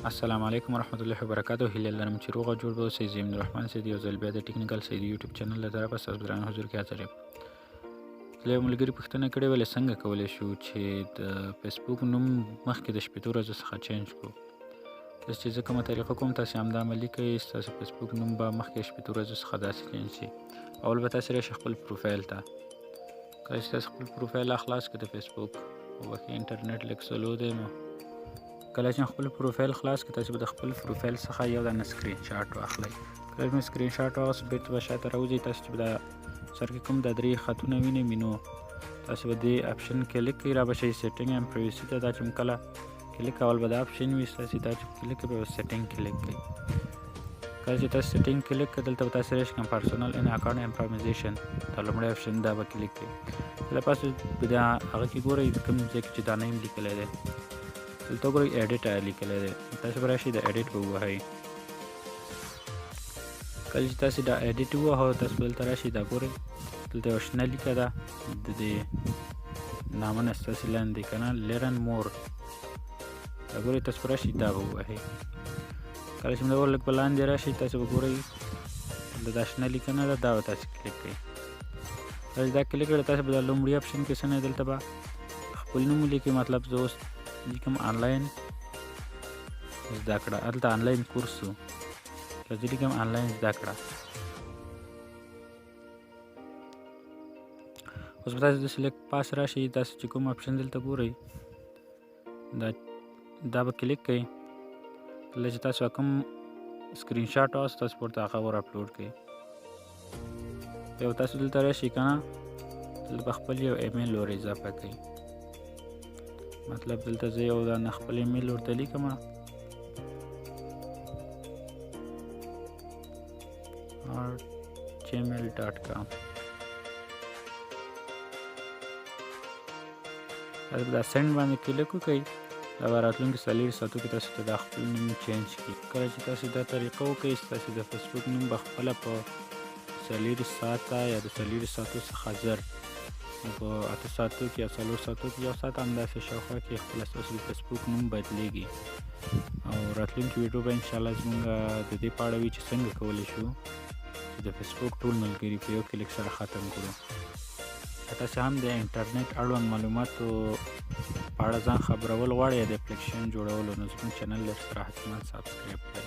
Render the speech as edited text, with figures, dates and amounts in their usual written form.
السلام علیکم ورحمت الله وبرکاته. هیله لرم چې روغ او جوړ به اوسئ. زه یم نوررحمن سید، یو ځل بیا د ټکنیکل سید یوټیوب چینل له طرفه ستاسو په درانه حضور کې حاضر یم. له یو ملګري پوښتنه کړې وه څنګه کولی شو چې د فیسبوک نوم مخکې د شپېتو ورځو څخه چینج کړو. تاسو چې زه کومه طریقه کوم تاسې همدا عملي کوئ. ستاسو فیسبوک نوم به مخکې شپېتو ورځو څخه داسې چینج شي. اول به تاسې راشئ خپل پروفایل ته. کله چې تاسو خپل پروفایل خلاص کړئ د فیسبوک، وبخښئ انټرنیټ لږ سلو دی، نو کله چې خپل پروفایل خلاص کړئ تاسې به د خپل پروفایل څخه یو دانه سکرین شاټ واخلئ. کله چې مو سکرین شاټ واخیست بیرته به شاته راوځئ. تاسو چې به دا سر کې کوم دا درې خطونه وینئ نو تاسو به دې اپشن کلیک کړئ، را به شئ سیټینګ ایم پرایوسي ته. دا چې کله کلیک اول به دا اپشن وي ستاسې، دا چې کلیک به سیټینګ کلیک کړئ. کله چې تاسو سیټینګ کلیک کړئ دلته به تاسې راشئ پرسنل ان اکاونټ انفارمیشن، دا لومړی اپشن دا به کلیک کړئ. دله پاسه به دا هغه کې ګورئ کوم ځای کې چې دا نیم لیکلی دی دلته ګورئ ایډیټ لیکلی دی، تاسو به راشئ د ایډیټ به ووهئ. کله چې تاسې دا ایډیټ ووهئ تاسو به دلته راشئ، دا ګورئ دلته یوه شنه لیکه ده د دې نامه نه ستاسې لاندې که نه لرن مور، دا ګورئ تاسو به راشئ دا به ووهئ. کله چې دا لږ به لاندې راشئ تاسو به ګورئ دلته دا شنه لیکه نه ده، دا به تاسې کلیک کړئ. کله چې دا کلیک کړئ تاسو به دا لومړي اپشن کې څه نه دلته به خپل نوم ولیکئ، مطلب زه اوس لیکم آنلاین زده کړه، هلته آنلاین کورس و، زه لیکم آنلاین زده کړه. اوس به تاسو داسې لږ پاس راشئ، تاسو چې کوم اپشن دلته ګورئ دا به کلیک کړئ. کله چې تاسو کوم سکرین شاټ واخیست تاسو ورته هغه ور اپلوډ کړئ. یو تاسو دلته راشئ که نه دلته به خپل یو ایمیل ور اضافه کړئ، مطلب دلته زه یو دانه خپل ایمیل ورته لیکم gmail.com. تاسو به دا سینډ باندې کلیک وکړئ، دا به راتلونکي 4 ساعتو کې تاسو ته دا خپل نوم چینج کړي. کله چې تاسو دا طریقه وکړئ ستاسې د فیسبوک نوم به خپله په 4 ساعته یا د 4 ساعتو څخه زر په 8 ساعتو کې یا 4 ساعتو کې یو ساعت همداسې شاوخوا کې خپله ستاسو د فیسبوک نوم بدلېږي. او راتلونکي ویډیو به انشاءالله زموږ د دې په اړه وي چې څنګه کولی شو چې د فیسبوک ټول ملګري په یو کلیک سره ختم کړو. که تاسې هم د انټرنیټ اړوند معلوماتو په اړه ځان خبرول غواړئ یا د اپلیکیشن جوړولو، نو زموږ چینل سره حتما سابسکرایب کړئ.